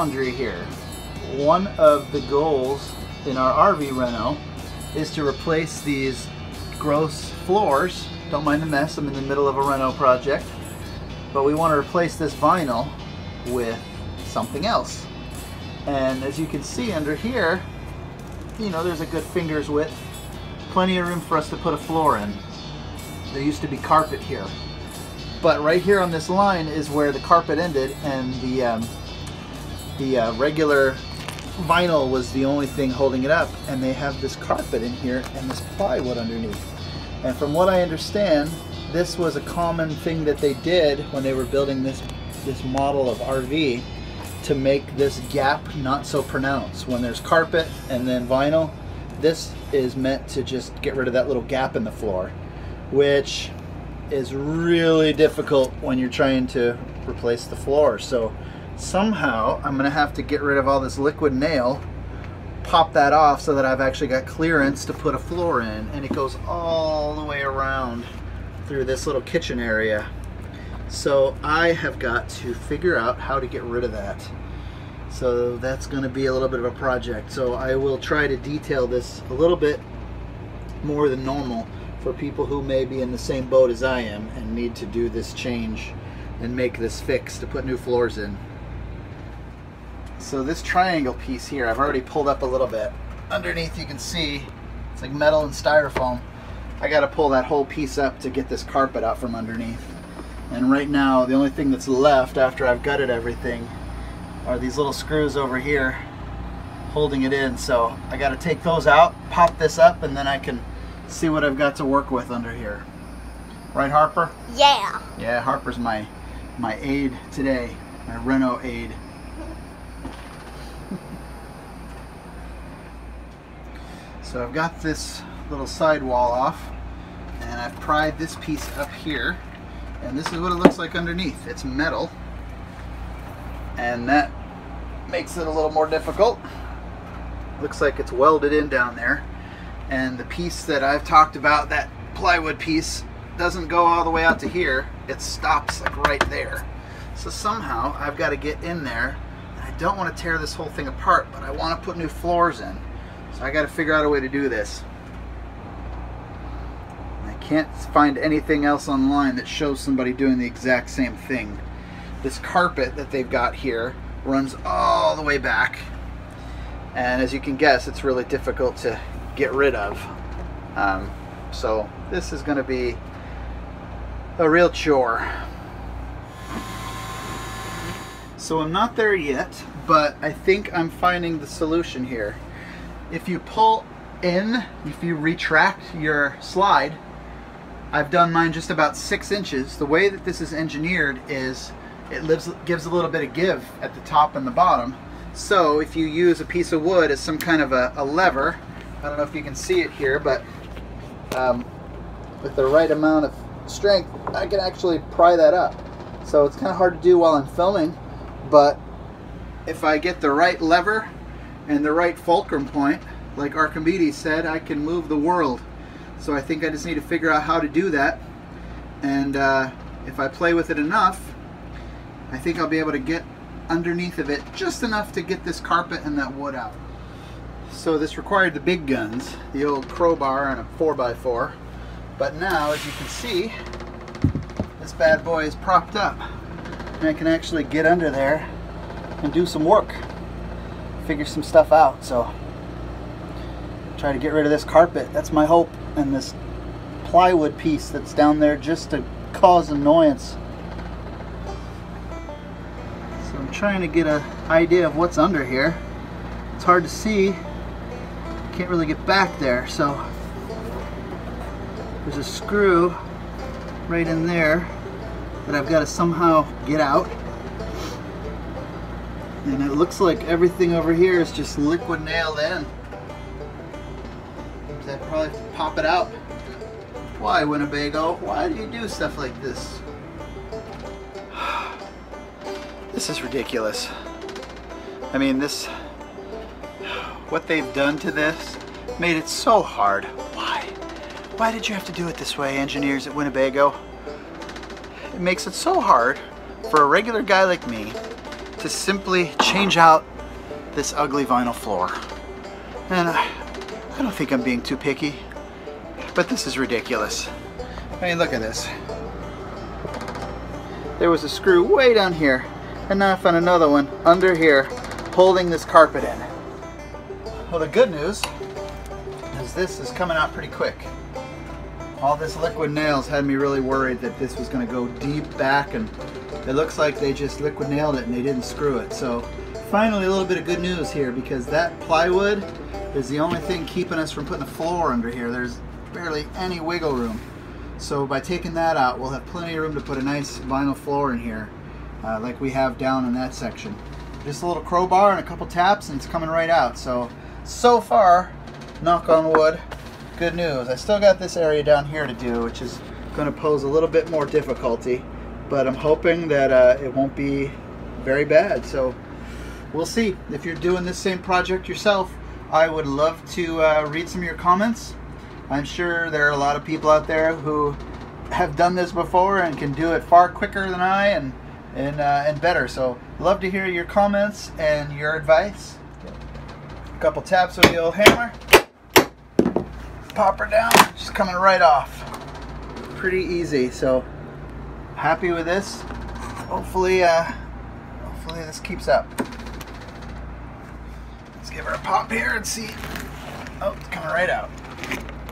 quandary here. One of the goals in our RV reno is to replace these gross floors. Don't mind the mess, I'm in the middle of a reno project. But we want to replace this vinyl with something else. And as you can see under here, you know, there's a good finger's width. Plenty of room for us to put a floor in. There used to be carpet here. But right here on this line is where the carpet ended, and the regular vinyl was the only thing holding it up, and they have this carpet in here and this plywood underneath. And from what I understand, this was a common thing that they did when they were building this model of RV to make this gap not so pronounced. When there's carpet and then vinyl, this is meant to just get rid of that little gap in the floor, which is really difficult when you're trying to replace the floor. So somehow I'm gonna have to get rid of all this liquid nail, pop that off so that I've actually got clearance to put a floor in, and it goes all the way around through this little kitchen area. So I have got to figure out how to get rid of that. So that's going to be a little bit of a project. So I will try to detail this a little bit more than normal for people who may be in the same boat as I am and need to do this change and make this fix to put new floors in. So this triangle piece here, I've already pulled up a little bit. Underneath you can see it's like metal and styrofoam. I got to pull that whole piece up to get this carpet out from underneath. And right now the only thing that's left after I've gutted everything are these little screws over here holding it in. So I got to take those out, pop this up, and then I can see what I've got to work with under here. Right, Harper? Yeah. Yeah, Harper's my aide today, my reno aide. So I've got this little side wall off, and I've pried this piece up here, and this is what it looks like underneath. It's metal, and that makes it a little more difficult. Looks like it's welded in down there, and the piece that I've talked about, that plywood piece, doesn't go all the way out to here. It stops like right there. So somehow I've got to get in there, and I don't want to tear this whole thing apart, but I want to put new floors in. So I got to figure out a way to do this. I can't find anything else online that shows somebody doing the exact same thing. This carpet that they've got here runs all the way back, and as you can guess, it's really difficult to get rid of. So this is going to be a real chore. So I'm not there yet, but I think I'm finding the solution here. If you pull in, if you retract your slide, I've done mine just about 6 inches. The way that this is engineered is it gives a little bit of give at the top and the bottom. So if you use a piece of wood as some kind of a lever, I don't know if you can see it here, but with the right amount of strength, I can actually pry that up. So it's kind of hard to do while I'm filming, but if I get the right lever and the right fulcrum point, like Archimedes said, I can move the world. So I think I just need to figure out how to do that, and if I play with it enough, I think I'll be able to get underneath of it just enough to get this carpet and that wood out. So this required the big guns, the old crowbar and a 4x4, but now, as you can see, this bad boy is propped up, and I can actually get under there and do some work, figure some stuff out. So try to get rid of this carpet, that's my hope, and this plywood piece that's down there just to cause annoyance. So I'm trying to get an idea of what's under here. It's hard to see, can't really get back there, so there's a screw right in there that I've got to somehow get out. And it looks like everything over here is just liquid nailed in. So I probably have to pop it out. Why, Winnebago? Why do you do stuff like this? This is ridiculous. I mean, what they've done to this made it so hard. Why? Why did you have to do it this way, engineers at Winnebago? It makes it so hard for a regular guy like me to to simply change out this ugly vinyl floor. And I don't think I'm being too picky, but this is ridiculous. I mean, look at this. There was a screw way down here, and now I found another one under here holding this carpet in. Well, the good news is this is coming out pretty quick. All this liquid nails had me really worried that this was going to go deep back, and it looks like they just liquid nailed it and they didn't screw it. So finally a little bit of good news here, because that plywood is the only thing keeping us from putting a floor under here. There's barely any wiggle room. So by taking that out, we'll have plenty of room to put a nice vinyl floor in here, like we have down in that section. Just a little crowbar and a couple taps and it's coming right out. So far, knock on wood, good news. I still got this area down here to do, which is going to pose a little bit more difficulty, but I'm hoping that it won't be very bad. So we'll see. If you're doing this same project yourself, I would love to read some of your comments. I'm sure there are a lot of people out there who have done this before and can do it far quicker than I and better. So love to hear your comments and your advice. A couple taps with the old hammer. Pop her down, just coming right off. Pretty easy. So happy with this. Hopefully this keeps up. Let's give her a pop here and see. Oh, it's coming right out.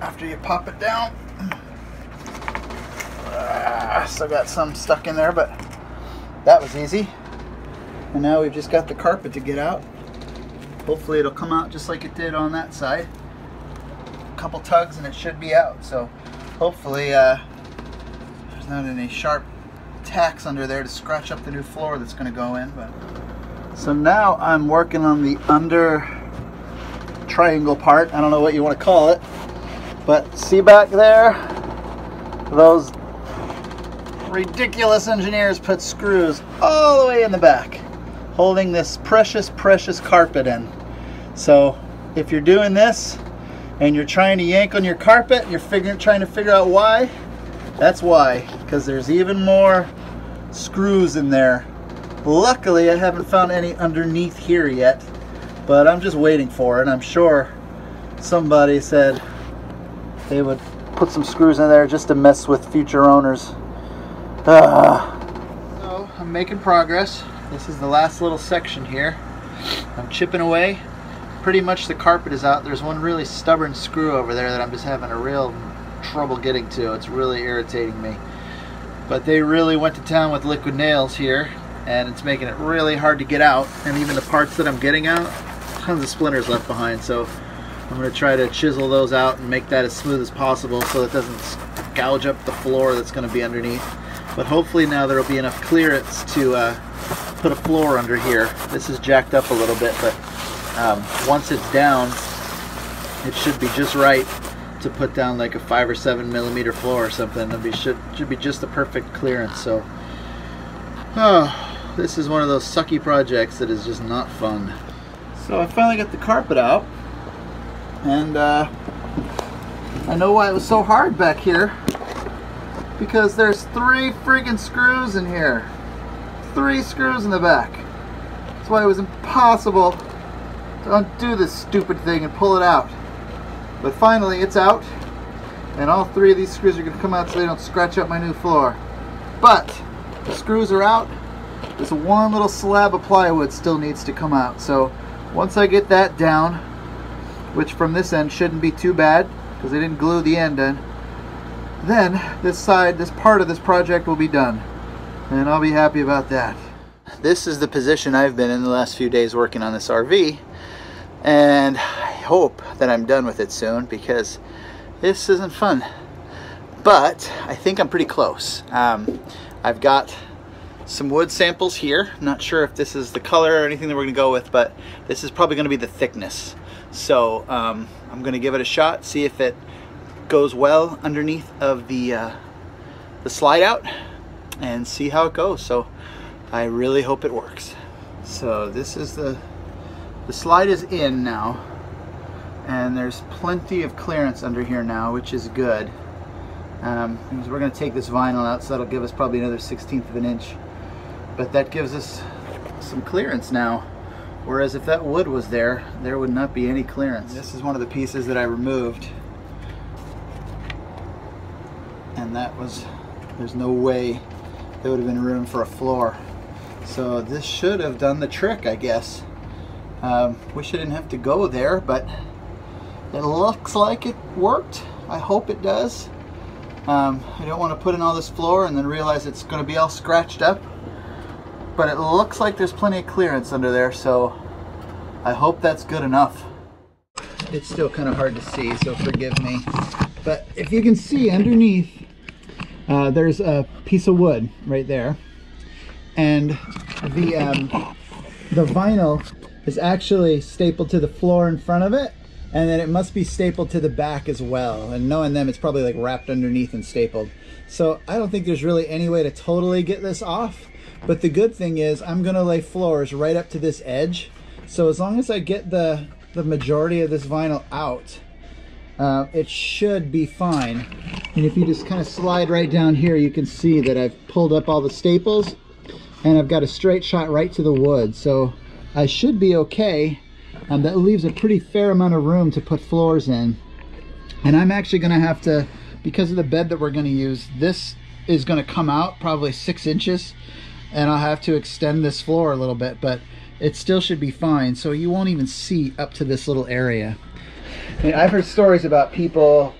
After you pop it down, still got some stuck in there, but that was easy. And now we've just got the carpet to get out. Hopefully it'll come out just like it did on that side. A couple tugs and it should be out. So hopefully there's not any sharp tacks under there to scratch up the new floor that's going to go in. But so now I'm working on the under triangle part. I don't know what you want to call it. But see back there, those ridiculous engineers put screws all the way in the back, holding this precious, precious carpet in. So if you're doing this and you're trying to yank on your carpet, you're trying to figure out why, that's why, because there's even more screws in there. Luckily, I haven't found any underneath here yet, but I'm just waiting for it. I'm sure somebody said they would put some screws in there just to mess with future owners. So I'm making progress. This is the last little section here. I'm chipping away. Pretty much the carpet is out. There's one really stubborn screw over there that I'm just having a real trouble getting to. It's really irritating me. But they really went to town with liquid nails here, and it's making it really hard to get out. And even the parts that I'm getting out, tons of splinters left behind. So I'm going to try to chisel those out and make that as smooth as possible so it doesn't gouge up the floor that's going to be underneath. But hopefully now there will be enough clearance to put a floor under here. This is jacked up a little bit, but once it's down, it should be just right to put down like a 5 or 7 millimeter floor or something. It should be just the perfect clearance. So this is one of those sucky projects that is just not fun. So I finally got the carpet out. And I know why it was so hard back here, because there's 3 friggin' screws in here. 3 screws in the back. That's why it was impossible to undo this stupid thing and pull it out. But finally it's out, and all 3 of these screws are going to come out so they don't scratch up my new floor. But the screws are out. This one little slab of plywood still needs to come out. So once I get that down, which from this end shouldn't be too bad because they didn't glue the end in, then this part of this project will be done, and I'll be happy about that. This is the position I've been in the last few days working on this RV, and I hope that I'm done with it soon because this isn't fun. But I think I'm pretty close. I've got some wood samples here. Not sure if this is the color or anything that we're going to go with, but this is probably going to be the thickness. So I'm going to give it a shot, see if it goes well underneath of the slide out, and see how it goes. So I really hope it works. So this is the slide is in now, and there's plenty of clearance under here now, which is good. We're going to take this vinyl out, so that'll give us probably another 1/16 of an inch, but that gives us some clearance now. Whereas if that wood was there, there would not be any clearance. This is one of the pieces that I removed. And that was, there's no way there would have been room for a floor. So this should have done the trick, I guess. Wish I didn't have to go there, but it looks like it worked. I hope it does. I don't want to put in all this floor and then realize it's going to be all scratched up. But it looks like there's plenty of clearance under there, so I hope that's good enough. It's still kind of hard to see, so forgive me. But if you can see underneath, there's a piece of wood right there. And the vinyl is actually stapled to the floor in front of it, and then it must be stapled to the back as well. And knowing them, it's probably like wrapped underneath and stapled. So I don't think there's really any way to totally get this off. But the good thing is I'm gonna lay floors right up to this edge. So as long as I get the majority of this vinyl out, it should be fine. And if you just kind of slide right down here, you can see that I've pulled up all the staples and I've got a straight shot right to the wood. So I should be okay. That leaves a pretty fair amount of room to put floors in. And I'm actually gonna have to, because of the bed that we're gonna use, this is gonna come out probably 6 inches. And I'll have to extend this floor a little bit, but it still should be fine. So you won't even see up to this little area. I mean, I've heard stories about people,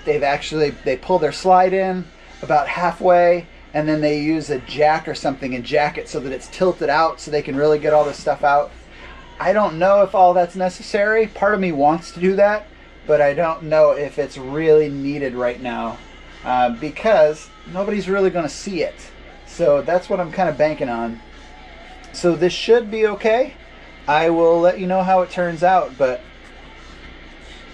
they pull their slide in about halfway, and then they use a jack or something and jack it so that it's tilted out so they can really get all this stuff out. I don't know if all that's necessary. Part of me wants to do that, but I don't know if it's really needed right now, because nobody's really going to see it. So that's what I'm kind of banking on. So this should be okay. I will let you know how it turns out, but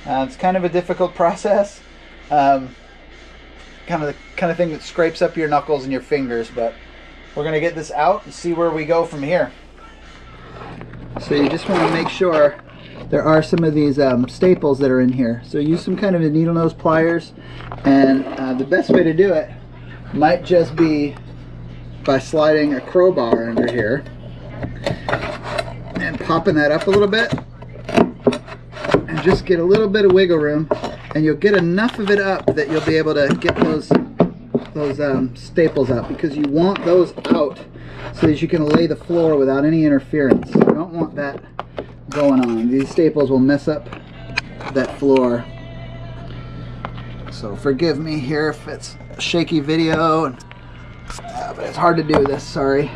it's kind of a difficult process. Kind of the kind of thing that scrapes up your knuckles and your fingers, but we're going to get this out and see where we go from here. So you just want to make sure there are some of these staples that are in here. So use some kind of a needle nose pliers, and the best way to do it might just be by sliding a crowbar under here and popping that up a little bit, and just get a little bit of wiggle room, and you'll get enough of it up that you'll be able to get those staples out, because you want those out so that you can lay the floor without any interference. You don't want that going on. These staples will mess up that floor. So forgive me here if it's a shaky video, but it's hard to do this, sorry.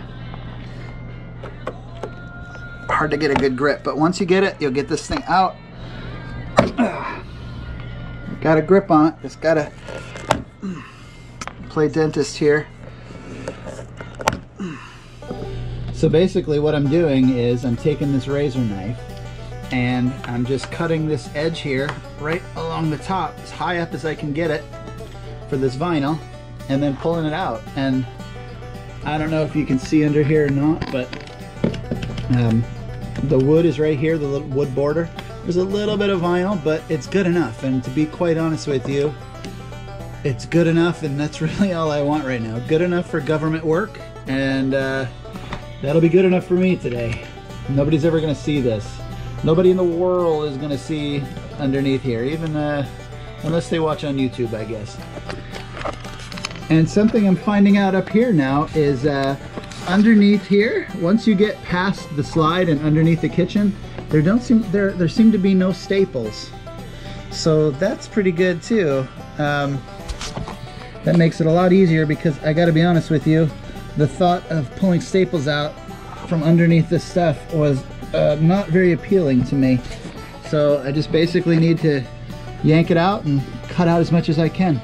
Hard to get a good grip, but once you get it, you'll get this thing out. Got a grip on it, just gotta play dentist here. So basically what I'm doing is I'm taking this razor knife and I'm just cutting this edge here right along the top as high up as I can get it for this vinyl, and then pulling it out. And I don't know if you can see under here or not, but the wood is right here, the little wood border. There's a little bit of vinyl, but it's good enough. And to be quite honest with you, it's good enough, and that's really all I want right now. Good enough for government work, and that'll be good enough for me today. Nobody's ever gonna see this. Nobody in the world is gonna see underneath here, even unless they watch on YouTube, I guess. And something I'm finding out up here now is underneath here, once you get past the slide and underneath the kitchen, there seem to be no staples. So that's pretty good too. That makes it a lot easier, because I gotta be honest with you, the thought of pulling staples out from underneath this stuff was not very appealing to me. So I just basically need to yank it out and cut out as much as I can.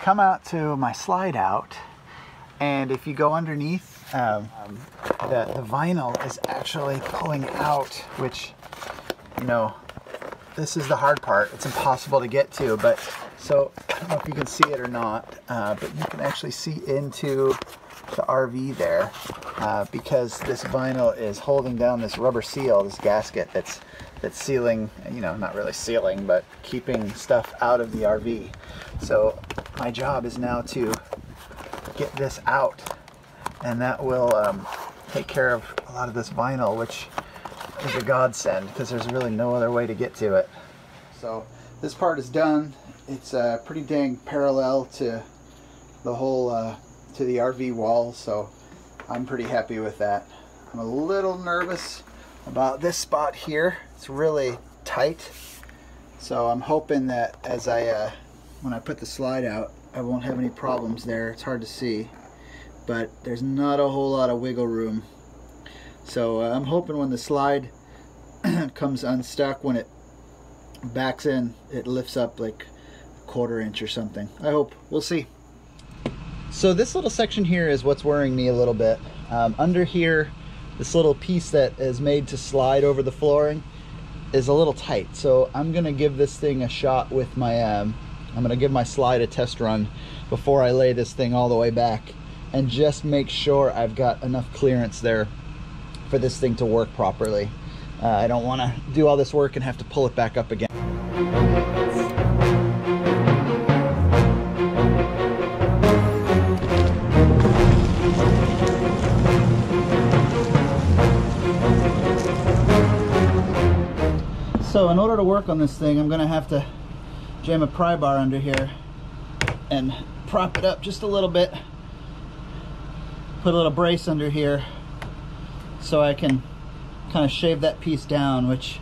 Come out to my SlideOut, And if you go underneath, the vinyl is actually pulling out, which, you know, this is the hard part. It's impossible to get to, but so I don't know if you can see it or not, but you can actually see into the RV there because this vinyl is holding down this rubber seal, this gasket that's sealing, you know, not really sealing, but keeping stuff out of the RV. So my job is now to get this out, and that will take care of a lot of this vinyl, which is a godsend because there's really no other way to get to it. So this part is done. It's pretty dang parallel to the whole to the RV wall, so I'm pretty happy with that. I'm a little nervous about this spot here. It's really tight, so I'm hoping that as when I put the slide out, I won't have any problems there. It's hard to see, but there's not a whole lot of wiggle room. So I'm hoping when the slide comes unstuck, when it backs in, it lifts up like a 1/4 inch or something. I hope. We'll see. So this little section here is what's worrying me a little bit. Under here, this little piece that is made to slide over the flooring is a little tight. So I'm gonna give this thing a shot with my, I'm gonna give my slide a test run before I lay this thing all the way back and just make sure I've got enough clearance there for this thing to work properly. I don't want to do all this work and have to pull it back up again. So in order to work on this thing, I'm going to have to jam a pry bar under here and prop it up just a little bit. Put a little brace under here so I can kind of shave that piece down, which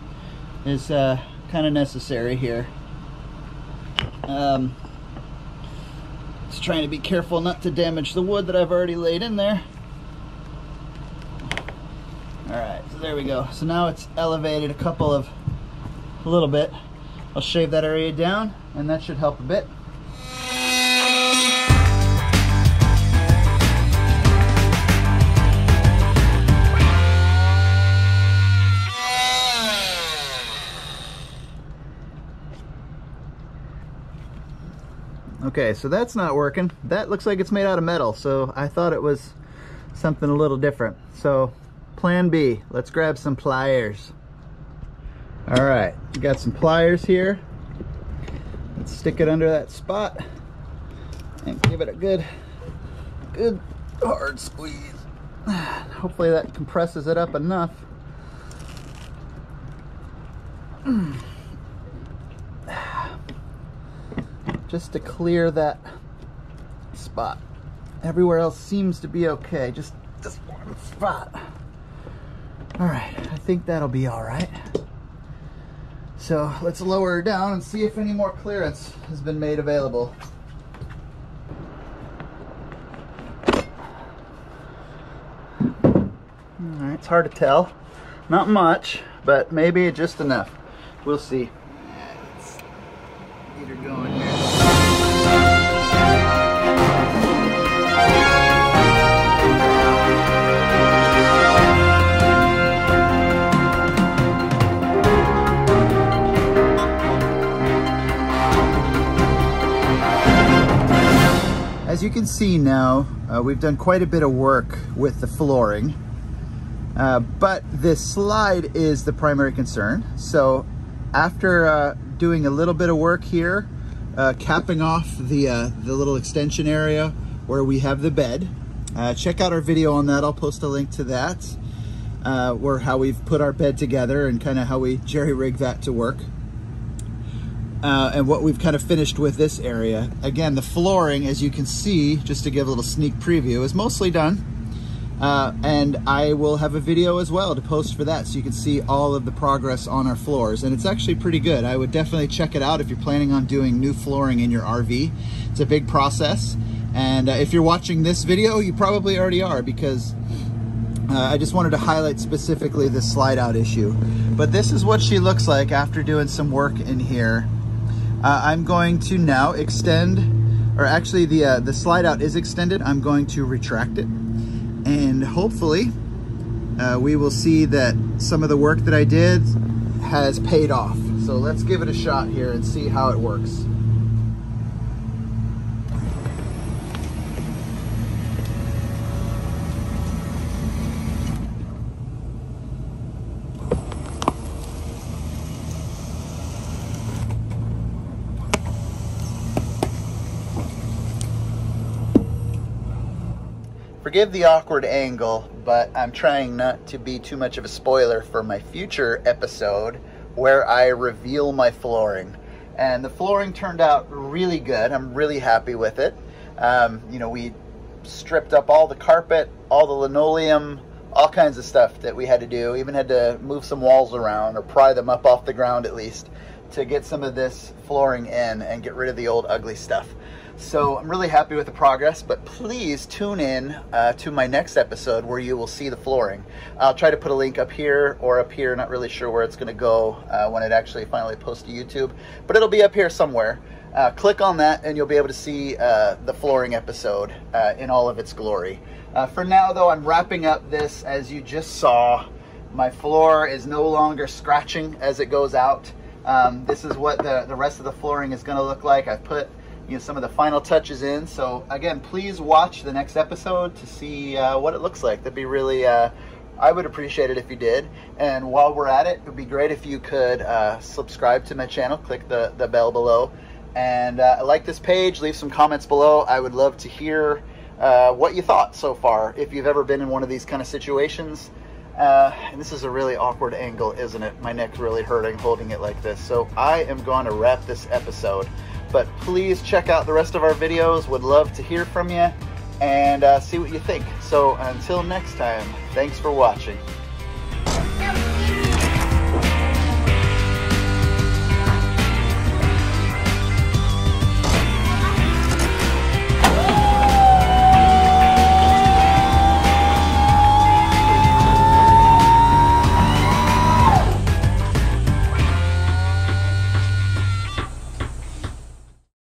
is kind of necessary here. Just trying to be careful not to damage the wood that I've already laid in there. Alright, so there we go. So now it's elevated a little bit. I'll shave that area down and that should help a bit. Okay, so that's not working. That looks like it's made out of metal, so I thought it was something a little different. So plan B, let's grab some pliers. All right, we got some pliers here. Let's stick it under that spot and give it a good hard squeeze. Hopefully that compresses it up enough. Just to clear that spot. Everywhere else seems to be okay, just this one spot. All right, I think that'll be all right. So let's lower her down and see if any more clearance has been made available. All right, it's hard to tell. Not much, but maybe just enough. We'll see. Let's get her going here. As you can see now, we've done quite a bit of work with the flooring, but this slide is the primary concern. So after doing a little bit of work here, capping off the little extension area where we have the bed, check out our video on that. I'll post a link to that, where how we've put our bed together and kind of how we jerry-rig that to work. And what we've kind of finished with this area. Again, the flooring, as you can see, just to give a little sneak preview, is mostly done. And I will have a video as well to post for that so you can see all of the progress on our floors. And it's actually pretty good. I would definitely check it out if you're planning on doing new flooring in your RV. It's a big process. And if you're watching this video, you probably already are, because I just wanted to highlight specifically this slide out issue. But this is what she looks like after doing some work in here. I'm going to now extend or actually the slide out is extended. I'm going to retract it, and hopefully we will see that some of the work that I did has paid off. So let's give it a shot here and see how it works. Forgive the awkward angle, but I'm trying not to be too much of a spoiler for my future episode where I reveal my flooring. And the flooring turned out really good. I'm really happy with it. You know, we stripped up all the carpet, all the linoleum, all kinds of stuff that we had to do. Even had to move some walls around, or pry them up off the ground at least, to get some of this flooring in and get rid of the old ugly stuff. So I'm really happy with the progress, but please tune in to my next episode where you will see the flooring. I'll try to put a link up here or up here, not really sure where it's going to go when it actually finally posts to YouTube, but it'll be up here somewhere. Click on that and you'll be able to see the flooring episode in all of its glory. For now though, I'm wrapping up this. As you just saw, my floor is no longer scratching as it goes out. This is what the rest of the flooring is going to look like. I've put some of the final touches in. So again, please watch the next episode to see what it looks like. That'd be really, I would appreciate it if you did. And while we're at it, it would be great if you could subscribe to my channel, click the bell below, and like this page, leave some comments below. I would love to hear what you thought so far, if you've ever been in one of these kind of situations. And this is a really awkward angle, isn't it? My neck's really hurting holding it like this. So I am going to wrap this episode. But please check out the rest of our videos. Would love to hear from you and see what you think. So until next time, thanks for watching.